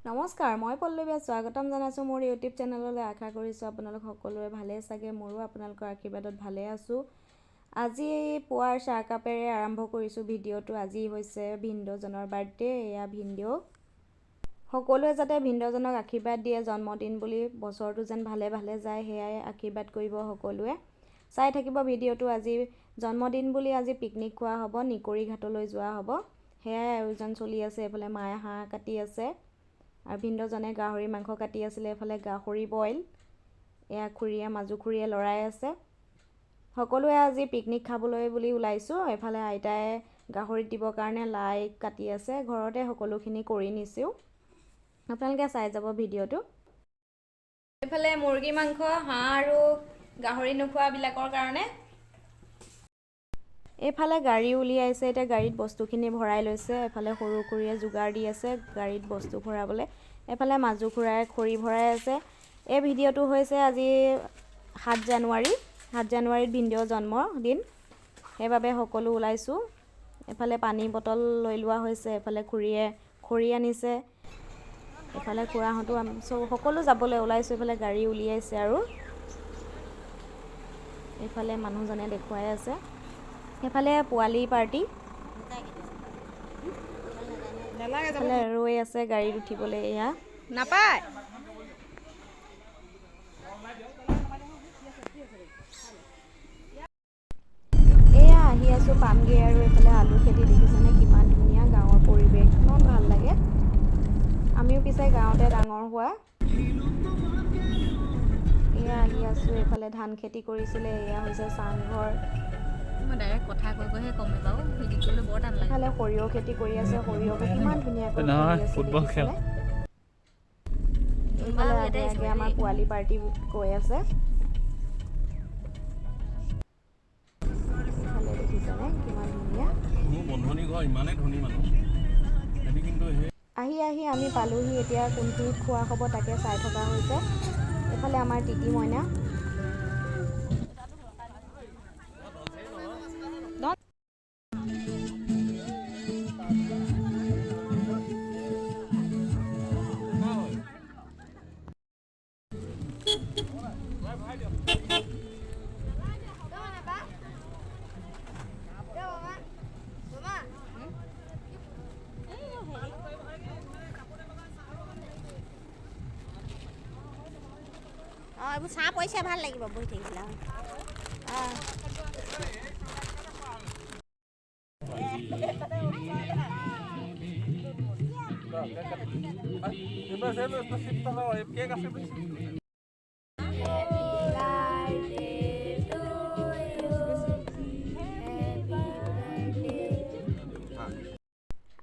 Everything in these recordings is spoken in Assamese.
নমস্কাৰ, মই পল্লৱীয়ে স্বাগতম জনাইছোঁ মোৰ ইউটিউব চেনেললৈ। আশা কৰিছোঁ আপোনালোক সকলোৰে ভালেই চাগে। মোৰো আপোনালোকৰ আশীৰ্বাদত ভালে আছোঁ। আজি পুৱাৰ চাহ কাপেৰে আৰম্ভ কৰিছোঁ ভিডিঅ'টো। আজি হৈছে ভিনদেউজনৰ বাৰ্থডে। এয়া ভিনদেউ। সকলোৱে যাতে ভিনদেউজনক আশীৰ্বাদ দিয়ে, জন্মদিন বুলি বছৰটো যেন ভালে ভালে যায়, সেয়াই আশীৰ্বাদ কৰিব সকলোৱে। চাই থাকিব ভিডিঅ'টো। আজি জন্মদিন বুলি আজি পিকনিক খোৱা হ'ব, নিকৰি ঘাটলৈ যোৱা হ'ব। সেয়াই আয়োজন চলি আছে। এইফালে মায়ে হাঁহ কাটি আছে আৰু ভিনদেউজনে গাহৰি মাংস কাটি আছিলে। এফালে গাহৰি বইল, এয়া খুৰীয়ে মাজু খুৰীয়ে লৰাই আছে। সকলোৱে আজি পিকনিক খাবলৈ বুলি ওলাইছোঁ। এফালে আইতাই গাহৰিত দিবৰ কাৰণে লাই কাটি আছে। ঘৰতে সকলোখিনি কৰি নিছোঁ। আপোনালোকে চাই যাব ভিডিঅ'টো। এইফালে মুৰ্গী মাংস, হাঁহ আৰু গাহৰি নোখোৱাবিলাকৰ কাৰণে এইফালে গাড়ী উলিয়াইছে। এতিয়া গাড়ীত বস্তুখিনি ভৰাই লৈছে। এফালে সৰু খুৰীয়ে যোগাৰ দি আছে গাড়ীত বস্তু ভৰাবলৈ। এফালে মাজু খুৰাই খৰি ভৰাই আছে। এই ভিডিঅ'টো হৈছে আজি 7 জানুৱাৰী। 7 জানুৱাৰীত ভিনদেউৰ জন্মদিন, সেইবাবে সকলো ওলাইছোঁ। এফালে পানী বটল লৈ লোৱা হৈছে। এফালে খুৰীয়ে খৰি আনিছে। এফালে খুৰাহঁতো সকলো যাবলৈ ওলাইছোঁ। এফালে গাড়ী উলিয়াইছে আৰু এইফালে মানুহজনে দেখুৱাই আছে। এফালে পোৱালি পাৰ্টি, এফালে ৰৈ আছে গাড়ীত উঠিবলৈ। এয়া নাপায়। এয়া আহি আছোঁ পামগৈ আৰু এইফালে আলু খেতি দেখিছেনে কিমান ধুনীয়া। গাঁৱৰ পৰিৱেশ ইমান ভাল লাগে। আমিও পিছে গাঁৱতে ডাঙৰ হোৱা। এয়া আহি আছোঁ। এইফালে ধান খেতি কৰিছিলে। এয়া হৈছে চাংঘৰ। কথা কৈ কৈহে কমে বাৰু, ভিডিঅ'লৈ বৰ টান লাগে। এইফালে সৰিয়হ খেতি কৰি আছে। সৰিয়হটো কিমান ধুনীয়াকৈ ফুলি আছে দেখিছেনে। এইফালে আগে আগে আমাৰ পোৱালি পাৰ্টি গৈ আছে। এইফালে দেখিছেনে কিমান ধুনীয়া। আহি আহি আমি পালোহি। এতিয়া কোনখিনিত খোৱা হ'ব তাকে চাই থকা হৈছে। এইফালে আমাৰ টিটি মইনা। এইবোৰ চাহ পইচা ভাল লাগিব বহি থাকিলে।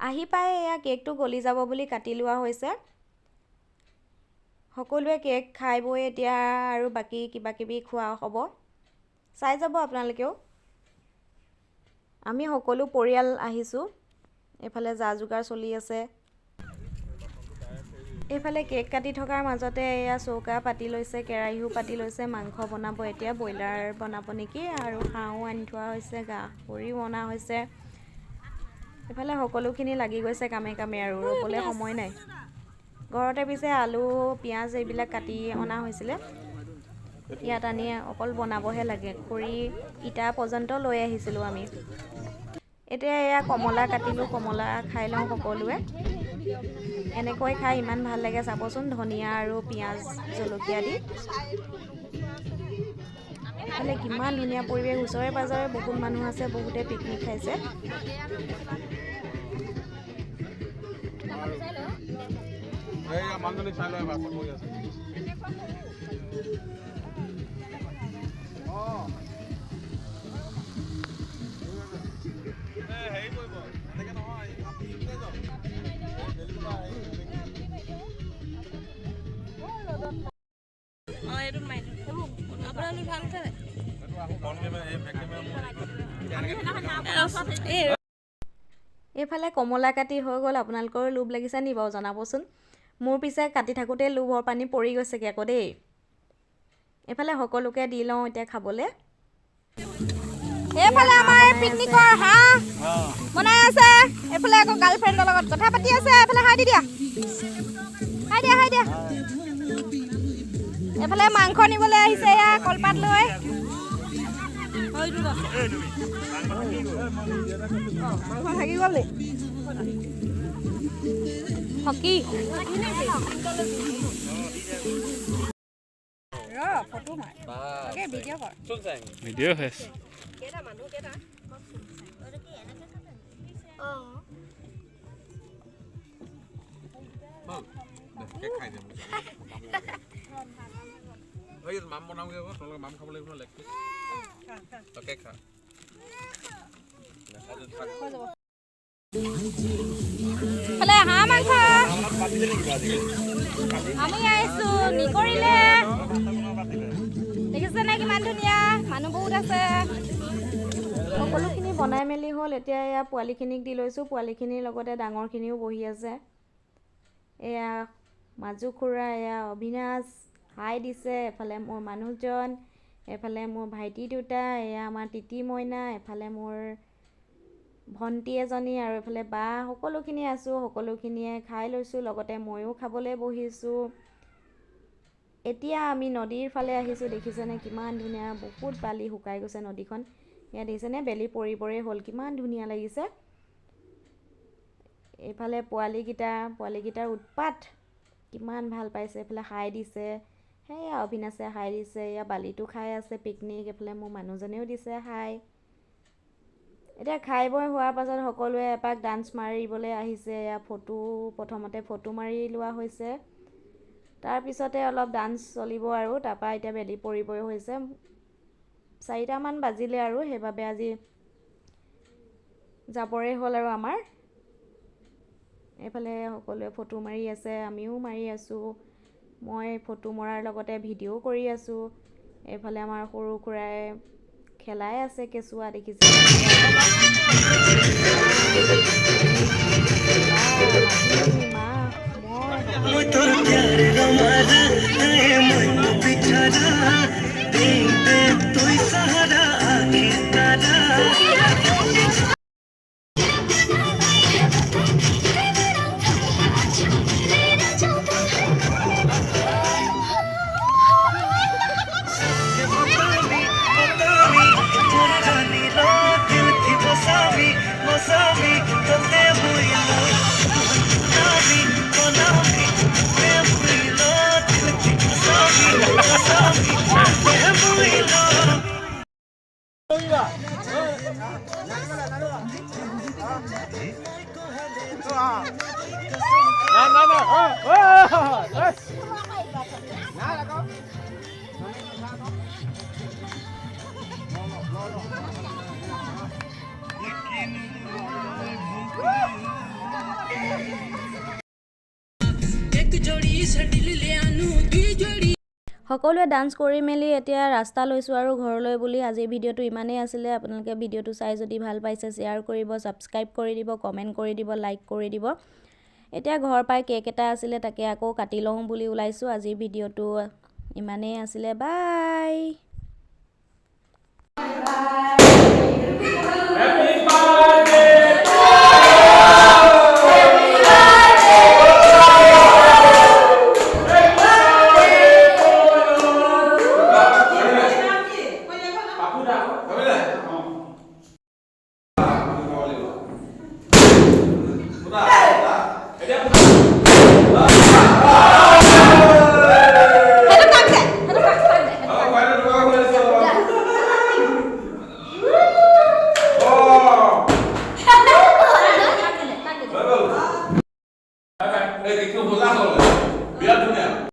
আহি পাই এয়া কেকটো গলি যাব বুলি কাটি লোৱা হৈছে। সকলোৱে কেক খাই বৈ এতিয়া আৰু বাকী কিবা কিবি খোৱা হ'ব। চাই যাব আপোনালোকেও। আমি সকলো পৰিয়াল আহিছোঁ। এইফালে যা যোগাৰ চলি আছে। এইফালে কেক কাটি থকাৰ মাজতে এয়া চৌকা পাতি লৈছে, কেৰাহীও পাতি লৈছে। মাংস বনাব এতিয়া, ব্ৰইলাৰ বনাব নেকি, আৰু হাঁহো আনি থোৱা হৈছে, গাহৰিও অনা হৈছে। এইফালে সকলোখিনি লাগি গৈছে কামে কামে আৰু ৰ'বলৈ সময় নাই। ঘৰতে পিছে আলু পিঁয়াজ এইবিলাক কাটি অনা হৈছিলে। ইয়াত আনি অকল বনাবহে লাগে। খৰি ইটা পৰ্যন্ত লৈ আহিছিলোঁ আমি। এতিয়া এয়া কমলা কাটিলোঁ। কমলা খাই লওঁ সকলোৱে। এনেকৈ খাই ইমান ভাল লাগে চাবচোন, ধনিয়া আৰু পিঁয়াজ জলকীয়া দি। এইফালে কিমান ধুনীয়া পৰিৱেশ। ওচৰে পাঁজৰে বহুত মানুহ আছে, বহুতে পিকনিক খাইছে। এইফালে কমলা কাটি হৈ গ'ল। আপোনালোকৰ লোভ লাগিছে নি বাৰু জনাবচোন। মোৰ পিছে কাটি থাকোঁতে লোভৰ পানী পৰি গৈছেগৈ আকৌ দেই। এইফালে সকলোকে দি লওঁ এতিয়া খাবলৈ। এইফালে আমাৰ পিকনিকৰ হাঁহ বনাই আছে এফালে আকৌ গাৰ্লফ্ৰেণ্ডৰ লগত কথা পাতি আছে এফালে হাই দিয়া এফালে মাংস নিবলৈ আহিছে এয়া কলপাত লৈ থাকি গ'ল হকি ফটো মাৰ ভিডিঅ' কৰ ভিডিঅ' হৈ আছে মাম বনাওঁগৈ আকৌ তোমালোকে মাম খাব লাগিব লেগ পিচ তাকে খা ফালে হাঁহ মাংস আমি আহিছো নিকৰিলে দেখিছেনে কিমান ধুনীয়া মানুহ বহুত আছে সকলোখিনি বনাই মেলি হ'ল এতিয়া এয়া পোৱালিখিনিক দি লৈছোঁ পোৱালিখিনিৰ লগতে ডাঙৰখিনিও বহি আছে এয়া মাজু খুৰা এয়া অবিনাশ হাই দিছে এফালে মোৰ মানুহজন এফালে মোৰ ভাইটি দুটা এয়া আমাৰ তিতি মইনা এফালে মোৰ ভণ্টি এজনী আৰু এফালে বা সকলোখিনি আছোঁ সকলোখিনিয়ে খাই লৈছোঁ লগতে ময়ো খাবলৈ বহিছোঁ এতিয়া আমি নদীৰ ফালে আহিছোঁ দেখিছেনে কিমান ধুনীয়া বহুত বালি শুকাই গৈছে নদীখন ইয়াত দেখিছেনে বেলি পৰিবৰে হ'ল কিমান ধুনীয়া লাগিছে এইফালে পোৱালিকেইটাৰ উৎপাত কিমান ভাল পাইছে এইফালে হাই দিছে সেয়া অবিনাশে হাই দিছে এয়া বালিটো খাই আছে পিকনিক এইফালে মোৰ মানুহজনেও দিছে হাই এতিয়া খাই বৈ হোৱাৰ পাছত সকলোৱে এপাক ডান্স মাৰিবলৈ আহিছে এয়া প্ৰথমতে ফটো মাৰি লোৱা হৈছে তাৰপিছতে অলপ ডান্স চলিব আৰু তাৰপৰা এতিয়া বেলি পৰিবই হৈছে 4টামান বাজিলে আৰু সেইবাবে আজি যাবৰে হ'ল আৰু আমাৰ এইফালে সকলোৱে ফটো মাৰি আছে আমিও মাৰি আছোঁ মই ফটো মৰাৰ লগতে ভিডিঅ' কৰি আছোঁ এইফালে আমাৰ সৰু খুৰাই খেলাই আছে কেঁচুৱা দেখিছে সকলোৱে ডান্স কৰি মেলি এতিয়া ৰাস্তা লৈছোঁ আৰু ঘৰলৈ বুলি আজিৰ ভিডিঅ'টো ইমানেই আছিলে আপোনালোকে ভিডিঅ'টো চাই যদি ভাল পাইছে শ্বেয়াৰ কৰিব ছাবস্ক্ৰাইব কৰি দিব কমেণ্ট কৰি দিব লাইক কৰি দিব এতিয়া ঘৰ পাই কেক এটা আছিলে তাকে আকৌ কাটি লওঁ বুলি ওলাইছোঁ আজিৰ ভিডিঅ'টো ইমানেই আছিলে বাই